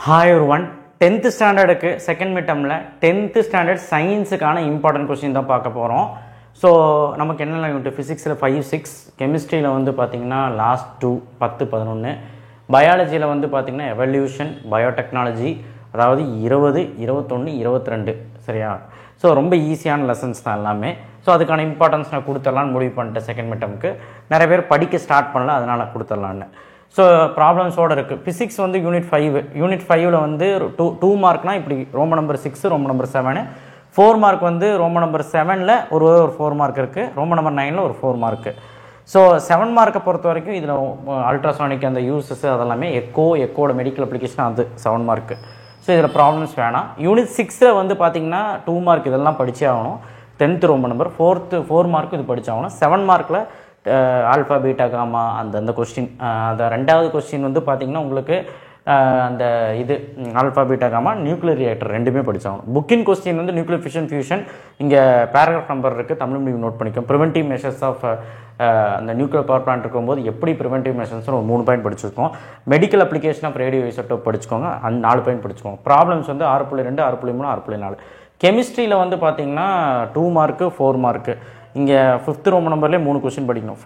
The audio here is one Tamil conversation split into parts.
Hi everyone, 10th standard second midterm 10th standard science important question தான் பார்க்க போறோம். So நமக்கு என்னெல்லாம் யூனிட் physics 5 6, chemistry வந்து பாத்தீங்கன்னா last 2 10 11, biology வந்து பாத்தீங்கன்னா evolution, biotechnology அதாவது 20 21 22 சரியா. ஸோ ரொம்ப ஈஸியான லெசன்ஸ் தான் எல்லாமே. ஸோ அதுக்கான இம்பார்ட்டன்ஸ் நான் கொடுத்துடலான்னு முடிவு பண்ணிட்டேன். செகண்ட் மிட்டமுக்கு நிறைய பேர் படிக்க ஸ்டார்ட் பண்ணல, அதனால் கொடுத்துடலான்னு. ஸோ ப்ராப்ளம்ஸோடு இருக்குது. ஃபிசிக்ஸ் வந்து யூனிட் 5ல் வந்து டூ மார்க்னால் இப்படி ரோம நம்பர் 6 ரோம நம்பர் 7, 4 மார்க் வந்து ரோம நம்பர் 7ல் ஒரு 4 மார்க் இருக்குது, ரோம நம்பர் 9ல் ஒரு 4 மார்க்கு. ஸோ 7 மார்க்கை பொறுத்த வரைக்கும் இதில் அல்ட்ராசானிக் அந்த யூசஸ் அதெல்லாமே எக்கோட மெடிக்கல் அப்ளிகேஷன் அது 7 மார்க்கு. ஸோ இதில் ப்ராப்ளம்ஸ் வேணாம். யூனிட் 6ல் வந்து பார்த்திங்கன்னா 2 மார்க் இதெல்லாம் படித்தே ஆகணும். 10th ரோம நம்பர், 4 மார்க் இது படித்தாகணும். 7 மார்க்கில் ஆல்ஃபா பீட்டா காமா அந்த கொஸ்டின், அந்த ரெண்டாவது கொஸ்டின் வந்து பார்த்திங்கன்னா உங்களுக்கு அந்த இது alpha beta gamma nuclear reactor ரெண்டுமே படித்தாகணும். புக்கின் கொஸ்டின் வந்து நியூக்ளியர் ஃபியூஷன் இங்கே பேராகிராஃப் நம்பர் இருக்குது, தமிழ் மீடியம் நோட் பண்ணிக்கோம். ப்ரிவென்டிவ் மெஷர்ஸ் ஆஃப் அந்த நியூக்ளியர் பவர் பிளான்ட் இருக்கும்போது எப்படி ப்ரிவென்டிவ் மெஷர்ஸ் ஒரு 3 பாயிண்ட் படிச்சுருக்கோம். Medical application of radio isotope படிச்சுக்கோங்க, 4 பாயிண்ட் படிச்சுக்கோங்க. ப்ராப்ளம்ஸ் வந்து 6.2 6.3 6.4. கெமிஸ்ட்ரியில் வந்து பார்த்திங்கன்னா 2 மார்க்கு 4 மார்க்கு. இங்கே 5th ரோம நம்பர்லேயே 3 கொஸ்டின் படிக்கணும்.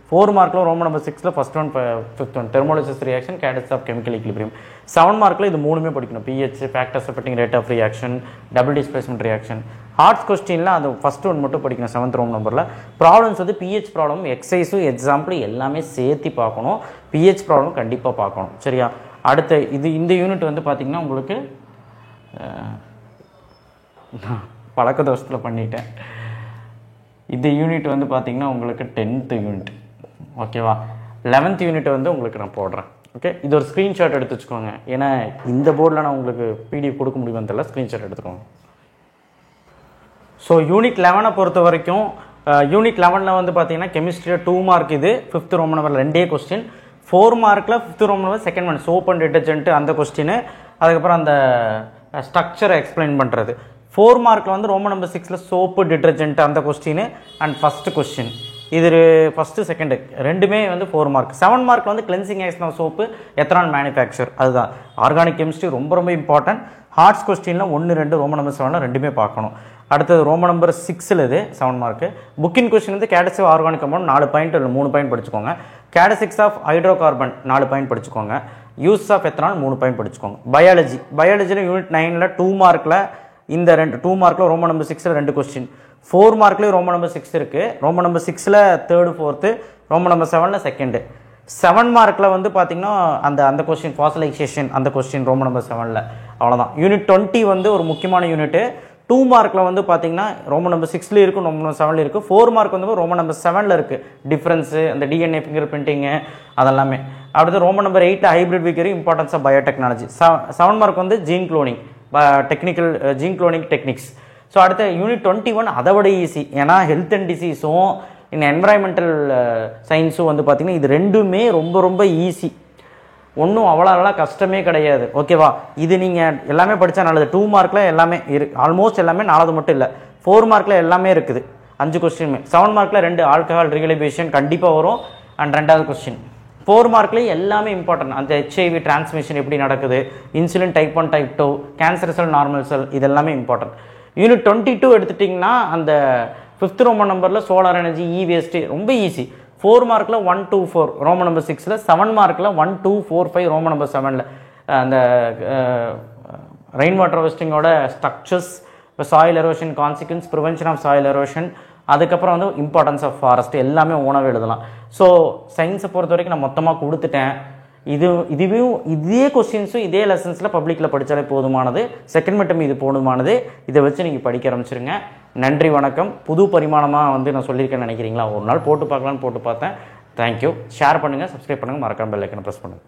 4 மார்க்கில் ரோம நம்பர் 6ல் first one 5th one thermolysis reaction, catalysis of chemical equilibrium. 7 மார்க்கில் இது 3மே படிக்கணும். pH, factors affecting rate of reaction, double displacement reaction. Arts கொஸ்டினில் அது ஃபஸ்ட் ஒன் மட்டும் படிக்கணும் 7th ரோம நம்பரில். ப்ராப்ளம்ஸ் வந்து pH ப்ராப்ளம், எக்ஸசைஸும் எக்ஸாம்பிள் எல்லாமே சேர்த்து பார்க்கணும். pH ப்ராப்ளம் கண்டிப்பாக பார்க்கணும் சரியா. அடுத்த இந்த யூனிட் வந்து பார்த்திங்கன்னா உங்களுக்கு பழக்க தோஷத்தில் பண்ணிட்டேன். இந்த யூனிட் வந்து பார்த்திங்கன்னா உங்களுக்கு 10th யூனிட் ஓகேவா. 11th யூனிட் வந்து உங்களுக்கு நான் போடுறேன் ஓகே. இது ஒரு ஸ்க்ரீன்ஷாட் எடுத்து வச்சுக்கோங்க, ஏன்னா இந்த போர்டில் நான் உங்களுக்கு பிடிஎஃப் கொடுக்க முடியுமா தெரியல, ஸ்க்ரீன்ஷாட் எடுத்துக்கோங்க. ஸோ யூனிட் 11 பொறுத்த வரைக்கும் யூனிட் 11ல் வந்து பார்த்திங்கன்னா கெமிஸ்ட்ரியில் 2 மார்க் இது 5th ரோம நம்பர் 2 கொஸ்டின். 4 மார்க்கில் 5th ரோம number second one soap and detergent அந்த கொஸ்டின், அதுக்கப்புறம் அந்த ஸ்ட்ரக்சரை எக்ஸ்பிளைன் பண்ணுறது. 4 மார்க்கில் வந்து ரோம நம்பர் 6ல் சோப்பு டிட்டர்ஜென்ட் அந்த கொஸ்டின் அண்ட் ஃபஸ்ட்டு கொஸ்டின். இது ஃபஸ்ட்டு செகண்டு ரெண்டுமே வந்து 4 மார்க். 7 மார்க்கில் வந்து cleansing action of soap, ethanol manufacture, அதுதான் ஆர்கானிக் கெமிஸ்ட்ரி ரொம்ப ரொம்ப இம்பார்ட்டன்ட். ஹார்ட்ஸ் கொஸ்டினில் 1 2 ரோம நம்பர் 7ல் ரெண்டுமே பார்க்கணும். அடுத்தது ரோம நம்பர் 6ல் இது 7 மார்க்கு. புக்கின் கொஸ்டின் வந்து catalysis of organic compound 4 point இல்லை 3 பாயிண்ட் படிச்சுக்கோங்க. கேட்டலிசிஸ் ஆஃப் ஹைட்ரோகார்பன் 4 பாயிண்ட் படிச்சுக்கோங்க. யூஸ் ஆஃப் எத்தனால் 3 பாயிண்ட் படிச்சுக்கோங்க. பயாலஜியில் யூனிட் 9ல் 2 மார்க்கில் இந்த 2 மார்க்கில் ரோம நம்பர் 6ல் 2 கொஸ்டின். 4 மார்க்லேயும் ரோம நம்பர் 6 இருக்குது. ரோம நம்பர் 6ல் 3rd 4th, ரோம நம்பர் 7ல் 2nd. 7 மார்க்கில் வந்து பார்த்திங்கன்னா அந்த கொஸ்டின் ஃபாசிலைசேஷன் அந்த கொஸ்டின் ரோம நம்பர் 7ல் அவ்வளோதான். யூனிட் 20 வந்து ஒரு முக்கியமான யூனிட்டு. 2 மார்க்கில் வந்து பார்த்திங்கன்னா ரோம நம்பர் 6லேயும் இருக்குது, ரோம நம்பர் 7லேயும் இருக்குது. 4 மார்க் வந்து ரோம நம்பர் 7ல் இருக்குது. டிஃப்ரென்ஸு அந்த டிஎன்ஏ ஃபிங்கர் பிரிண்டிங்கு அதெல்லாமே. அடுத்து roman number 8 hybrid vigour, importance of biotechnology. 7 mark வந்து gene cloning, technical gene cloning techniques. So அடுத்த யூனிட் 21 அதை விட ஈஸி, ஏன்னா ஹெல்த் அண்ட் டிசீஸும் இந்த என்வரான்மெண்டல் சயின்ஸும் வந்து பார்த்திங்கன்னா இது ரெண்டுமே ரொம்ப ரொம்ப ஈஸி, ஒன்றும் அவ்வளோலாம் கஷ்டமே கிடையாது ஓகேவா. இது நீங்கள் எல்லாமே படித்தா நல்லது. 2 மார்க்கில் எல்லாமே ஆல்மோஸ்ட் எல்லாமே 4 மட்டும் இல்லை, 4 மார்க்கில் எல்லாமே இருக்குது 5 கொஸ்டினுமே. 7 மார்க்கில் 2 ஆல்கஹால் ரெகுலேஷன் கண்டிப்பாக வரும் அண்ட் 2வது கொஸ்டின். 4 மார்க்லேயும் எல்லாமே இம்பார்ட்டன்ட். அந்த HIV டிரான்ஸ்மிஷன் எப்படி நடக்குது, insulin type 1 type 2, cancer cell normal cell, இது எல்லாமே இம்பார்ட்டன்ட். யூனிட் 22 எடுத்துட்டிங்கன்னா அந்த 5th ரோம நம்பரில் சோலார் எனர்ஜி, வேஸ்ட் ரொம்ப ஈஸி. 4 மார்க்கில் 1 2 4 ரோம நம்பர் 6ல், 7 மார்க்கில் 1 2 4 5 ரோம நம்பர் 7ல் அந்த ரெயின் வாட்டர் ஹார்வெஸ்டிங்கோட structures, soil erosion consequence, prevention of soil erosion, அதுக்கப்புறம் வந்து இம்பார்ட்டன்ஸ் ஆஃப் ஃபாரஸ்ட் எல்லாமே ஓனவே எழுதலாம். ஸோ சயின்ஸை பொறுத்த வரைக்கும் நான் மொத்தமாக கொடுத்துட்டேன். இதே கொஸ்டின்ஸும் இதே லெசன்ஸில் பப்ளிக்கில் படித்தாலே போதுமானது. செகண்ட் மிட்டம் இது போதுமானது. இதை வச்சு நீங்கள் படிக்க ஆரம்பிச்சிருங்க. நன்றி வணக்கம். புது பரிமாணமாக வந்து நான் சொல்லியிருக்கேன்னு நினைக்கிறீங்களா? ஒரு நாள் போட்டு பார்க்கலான்னு போட்டு பார்த்தேன். தேங்க்யூ. ஷேர் பண்ணுங்கள், சப்ஸ்கிரைப் பண்ணுங்கள், மறக்காம பெல் ஐக்கனை ப்ரெஸ் பண்ணுங்கள்.